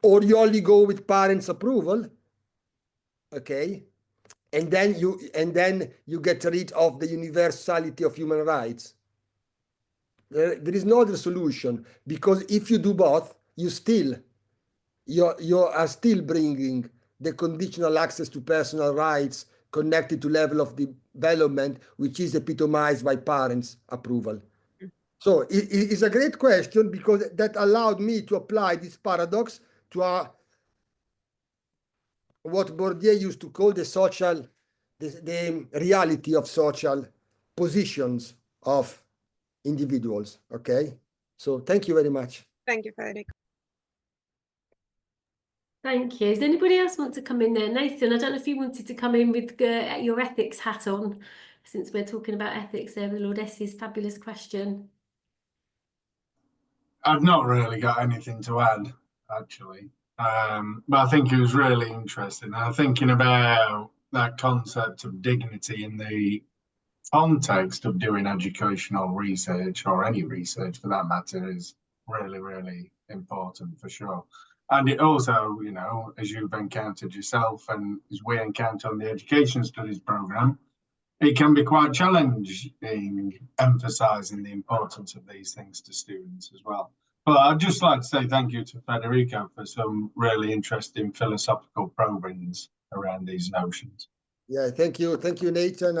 Or you only go with parents' approval, okay? And then you get rid of the universality of human rights. There is no other solution, because if you do both, you are still bringing the conditional access to personal rights connected to level of development, which is epitomized by parents' approval. So it's a great question, because that allowed me to apply this paradox to what Bourdieu used to call the reality of social positions of individuals. Okay, so thank you very much. Thank you, Federico. Thank you. Does anybody else want to come in there? Nathan, I don't know if you wanted to come in with your ethics hat on, since we're talking about ethics there with Lord Essie's fabulous question. I've not really got anything to add, actually. But I think it was really interesting. I'm thinking about that concept of dignity in the context of doing educational research, or any research for that matter, is really, really important for sure. And it also, as you've encountered yourself and as we encounter on the Education Studies programme, it can be quite challenging emphasising the importance of these things to students as well. But I'd just like to say thank you to Federico for some really interesting philosophical probings around these notions. Yeah, thank you, Nathan.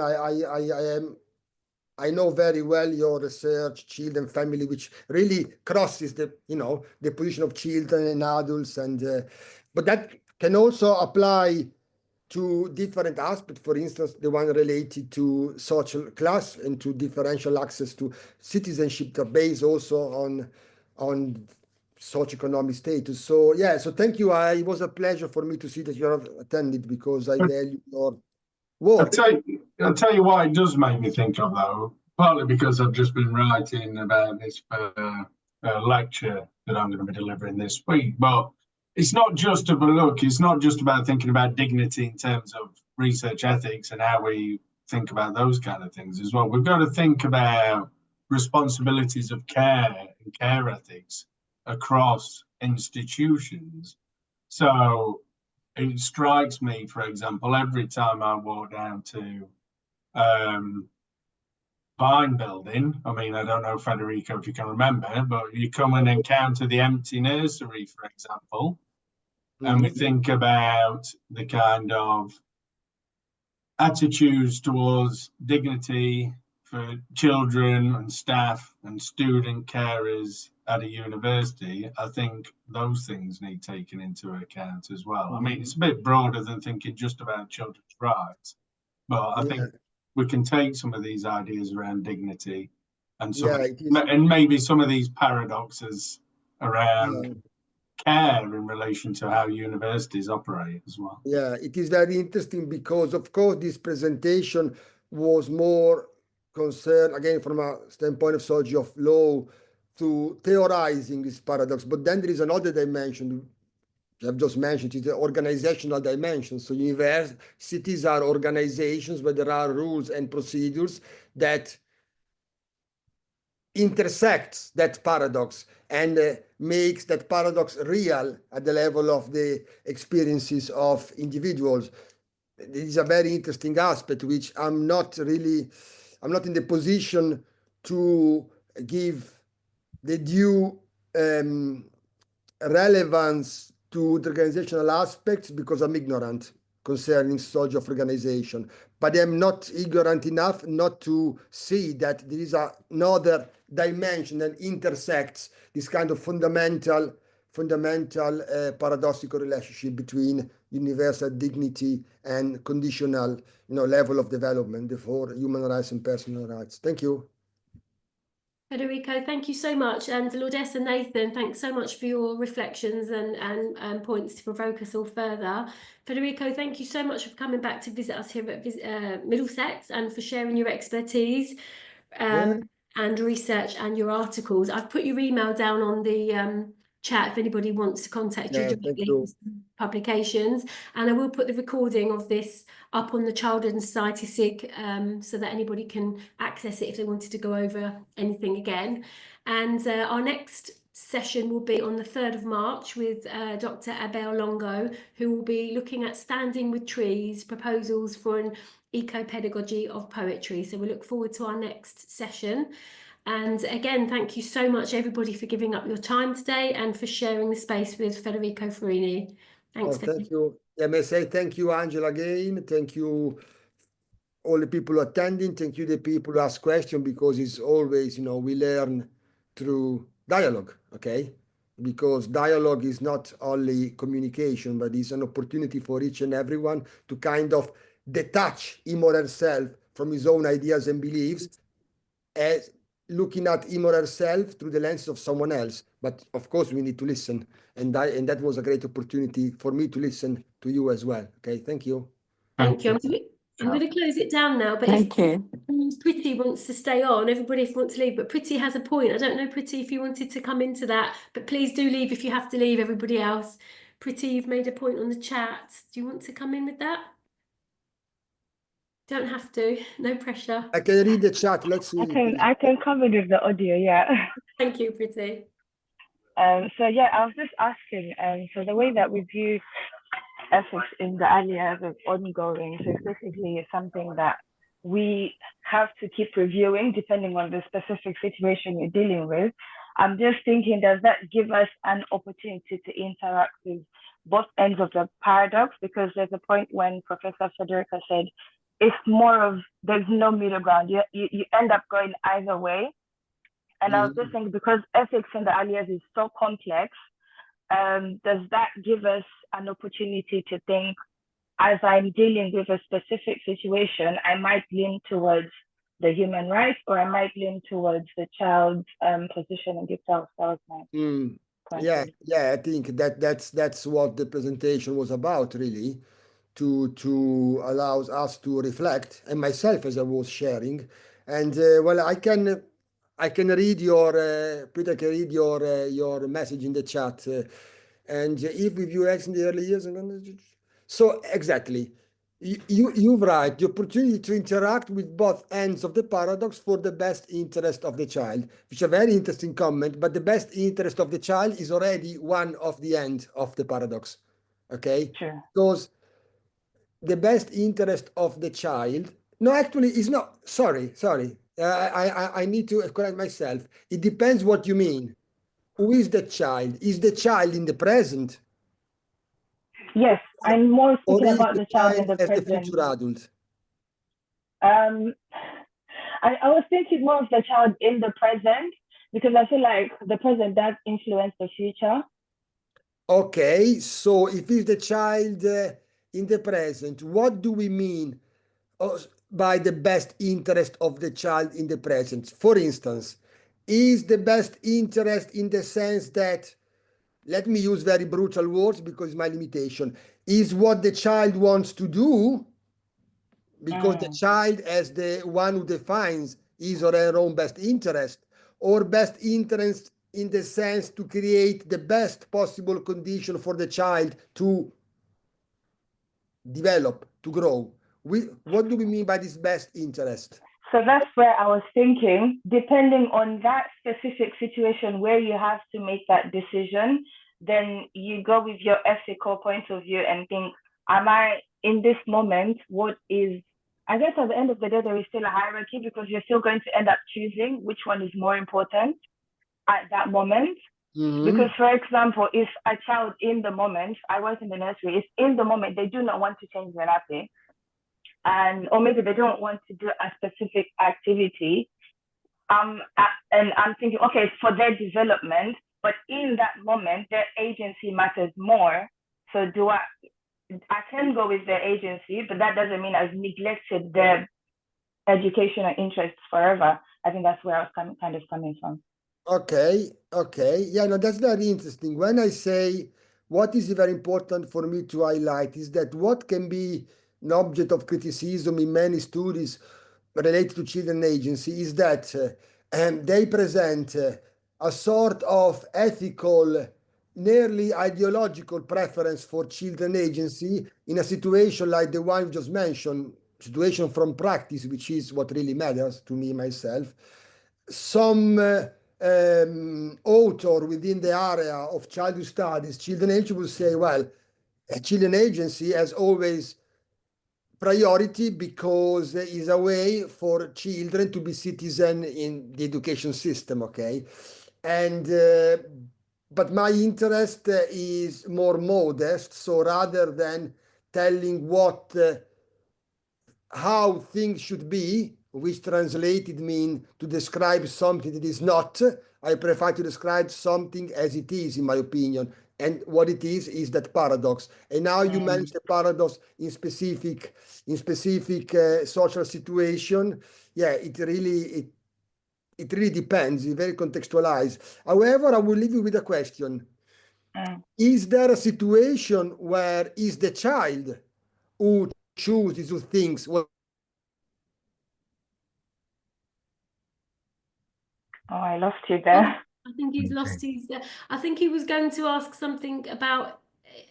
I know very well your research, children, family, which really crosses the the position of children and adults, and but that can also apply to different aspects. For instance, the one related to social class and to differential access to citizenship that based also on socioeconomic status. So yeah, so thank you. It was a pleasure for me to see that you have attended because I value your work. I'll tell you what it does make me think of, though, partly because I've just been writing about this for a lecture that I'm going to be delivering this week. But it's not just it's not just about thinking about dignity in terms of research ethics and how we think about those kind of things as well. We've got to think about responsibilities of care and care ethics across institutions. So it strikes me, for example, every time I walk down to Vine Building, I mean, I don't know, Federico, if you can remember, but you come and encounter the empty nursery, for example, and we think about the kind of attitudes towards dignity for children and staff and student carers at a university. I think those things need taken into account as well. I mean, it's a bit broader than thinking just about children's rights, but I think we can take some of these ideas around dignity and and maybe some of these paradoxes around care in relation to how universities operate as well. Yeah, it is very interesting because, of course, this presentation was more concerned, again, from a standpoint of sociology of law, to theorizing this paradox. But then there is another dimension I've just mentioned, is the organizational dimension. So universities are organizations where there are rules and procedures that intersects that paradox and makes that paradox real at the level of the experiences of individuals. This is a very interesting aspect, which I'm not in the position to give the due relevance to the organizational aspects because I'm ignorant concerning sociology of organization. But I'm not ignorant enough not to see that there is another dimension that intersects this kind of fundamental paradoxical relationship between universal dignity and conditional level of development for human rights and personal rights. Thank you. Federico, thank you so much. And Lourdes and Nathan, thanks so much for your reflections and points to provoke us all further. Federico, thank you so much for coming back to visit us here at Middlesex and for sharing your expertise and research and your articles. I've put your email down on the chat if anybody wants to contact you directly for publications, and I will put the recording of this up on the Childhood and Society SIG so that anybody can access it if they wanted to go over anything again. And our next session will be on the 3rd of March with Dr. Abel Longo, who will be looking at Standing with Trees, proposals for an eco-pedagogy of poetry. So we look forward to our next session. And again, thank you so much, everybody, for giving up your time today and for sharing the space with Federico Farini. Thanks. Thank you. I may say thank you, Angela, again. Thank you, all the people attending. Thank you, the people who ask questions, because it's always, we learn through dialogue, okay? Because dialogue is not only communication, but it's an opportunity for each and everyone to kind of detach him or herself from his own ideas and beliefs, as looking at him or herself through the lens of someone else. But of course, we need to listen. And that was a great opportunity for me to listen to you as well. Okay, thank you. Thank you. I'm going to close it down now. But if Pretty wants to stay on, everybody wants to leave. But Pretty has a point. I don't know, Pretty, if you wanted to come into that. But please do leave if you have to leave, everybody else. Pretty, you've made a point on the chat. Do you want to come in with that? Don't have to, no pressure. I can read the chat. Let's see. I can come in with the audio, yeah. Thank you, Pretty. So yeah, I was just asking, so the way that we view ethics in the early years of ongoing, so it's basically something that we have to keep reviewing depending on the specific situation you're dealing with. I'm just thinking, does that give us an opportunity to interact with both ends of the paradox? Because there's a point when Professor Federico said, it's more of, there's no middle ground. You end up going either way. And I was just thinking, because ethics in the early years is so complex, does that give us an opportunity to think, as I'm dealing with a specific situation, I might lean towards the human rights, or I might lean towards the child's position and give self. That was my question. Yeah, I think that's what the presentation was about, really, to allow us to reflect, and myself as I was sharing. And well, I can read your Peter can read your message in the chat, and if we view X in the early years, so exactly. You're right. The opportunity to interact with both ends of the paradox for the best interest of the child, which is a very interesting comment, but the best interest of the child is already one of the ends of the paradox. Okay? Sure. Because the best interest of the child, no, actually, is not, sorry. I need to correct myself. It depends what you mean. Who is the child? Is the child in the present? Yes, I'm more Or speaking is about the the child in child the as the present. future adult? I was thinking more of the child in the present, because I feel like the present does influence the future. Okay, so if it's the child in the present, what do we mean by the best interest of the child in the present? For instance, is the best interest in the sense that, let me use very brutal words because it's my limitation, is what the child wants to do, because the child as the one who defines his or her own best interest, or best interest in the sense to create the best possible condition for the child to develop, to grow. What do we mean by this best interest? So that's where I was thinking, depending on that specific situation where you have to make that decision, then you go with your ethical point of view and think, am I in this moment, what is, I guess at the end of the day, there is still a hierarchy, because you're still going to end up choosing which one is more important at that moment. Because, for example, if a child in the moment, I was in the nursery, if in the moment they do not want to change their nappy, or maybe they don't want to do a specific activity, and I'm thinking, okay, it's for their development, but in that moment, their agency matters more. So I can go with their agency, but that doesn't mean I've neglected their educational interests forever. I think that's where I was kind of coming from. Okay. Yeah, no, that's very interesting. When I say what is very important for me to highlight is that what can be an object of criticism in many studies related to children agency is that they present a sort of ethical, nearly ideological preference for children agency in a situation like the one you just mentioned, situation from practice, which is what really matters to me myself. Some author within the area of childhood studies, children agency, will say, well, a children agency has always priority because it is a way for children to be citizen in the education system, okay? And but my interest is more modest, so rather than telling how things should be, which translated mean to describe something that is not, I prefer to describe something as it is, in my opinion. And what it is that paradox. And now you manage the paradox in specific social situation. Yeah, it really depends. It's very contextualized. However, I will leave you with a question. Is there a situation where is the child who chooses, who thinks, well, Oh, I lost you there. I think he's lost his. I think he was going to ask something about.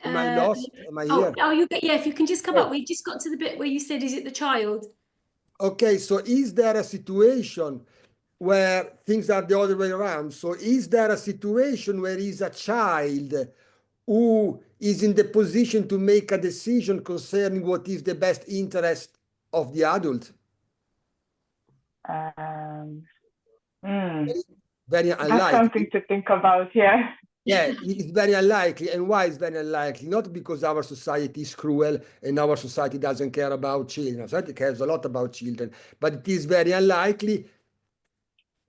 am I lost? Am I here? Yeah. If you can just come up, we just got to the bit where you said, "Is it the child?" Okay, so is there a situation where things are the other way around? So is there a situation where is a child who is in the position to make a decision concerning what is the best interest of the adult? very That's unlikely. something to think about, yeah. Yeah, it's very unlikely. And why is very unlikely? Not because our society is cruel and our society doesn't care about children. Our society cares a lot about children, but it is very unlikely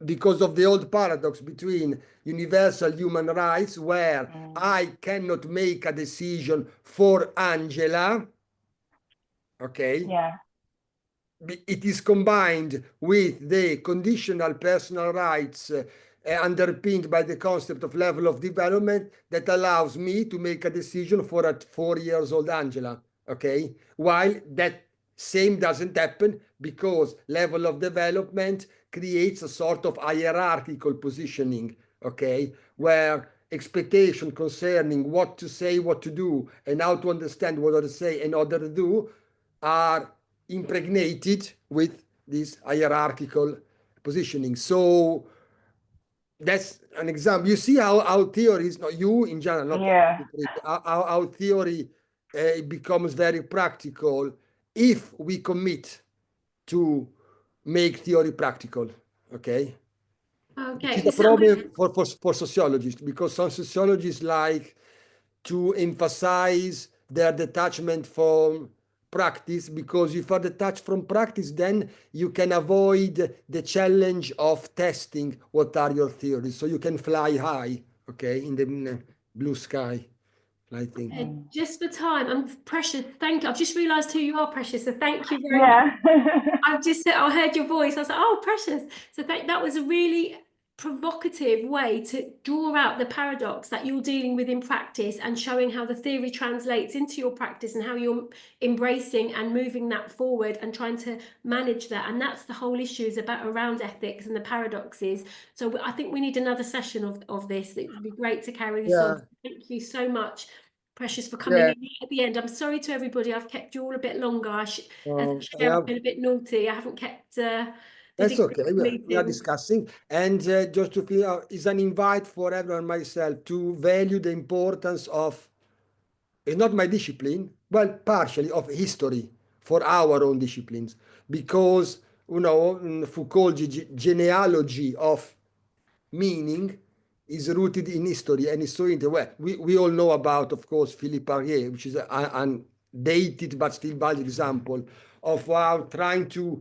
because of the old paradox between universal human rights, where I cannot make a decision for Angela, okay? Yeah. It is combined with the conditional personal rights underpinned by the concept of level of development that allows me to make a decision for a 4-year-old Angela, okay? While that same doesn't happen because level of development creates a sort of hierarchical positioning, okay? Where expectation concerning what to say, what to do, and how to understand what to say and what to do are impregnated with this hierarchical positioning. So that's an example. You see how theory is not you in general, not Yeah. how theory becomes very practical if we commit to make theory practical. Okay. It is Okay. a problem for sociologists, because some sociologists like to emphasize their detachment from practice, because if you detach from practice, then you can avoid the challenge of testing what are your theories. So you can fly high, okay, in the blue sky, I think. Just for time, I'm Precious. Thank you. I've just realised who you are, Precious. So thank you very much. I've just said, I heard your voice. I was like, oh, Precious. So that was a really provocative way to draw out the paradox that you're dealing with in practice and showing how the theory translates into your practice and how you're embracing and moving that forward and trying to manage that. And that's the whole issue, is about around ethics and the paradoxes. So I think we need another session of this. It would be great to carry this on. Thank you so much, Precious, for coming in at the end. I'm sorry to everybody, I've kept you all a bit longer. As a chair, I've been a bit naughty. I haven't kept that's okay. We are discussing, and just to feel is an invite for everyone, myself, to value the importance of, it's not my discipline, well, partially of history for our own disciplines, because Foucault's genealogy of meaning is rooted in history and is so well. We all know about, of course, Philippe Arié, which is an dated but still valid example of how trying to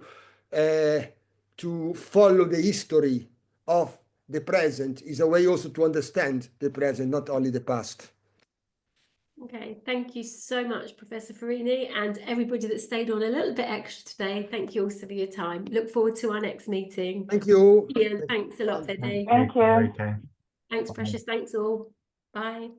follow the history of the present is a way also to understand the present, not only the past. Okay, thank you so much, Professor Farini, and everybody that stayed on a little bit extra today. Thank you also for your time. Look forward to our next meeting. Thank you. Ian, thanks a lot, Fede. Thank you. Thanks, Precious. Thanks all. Bye.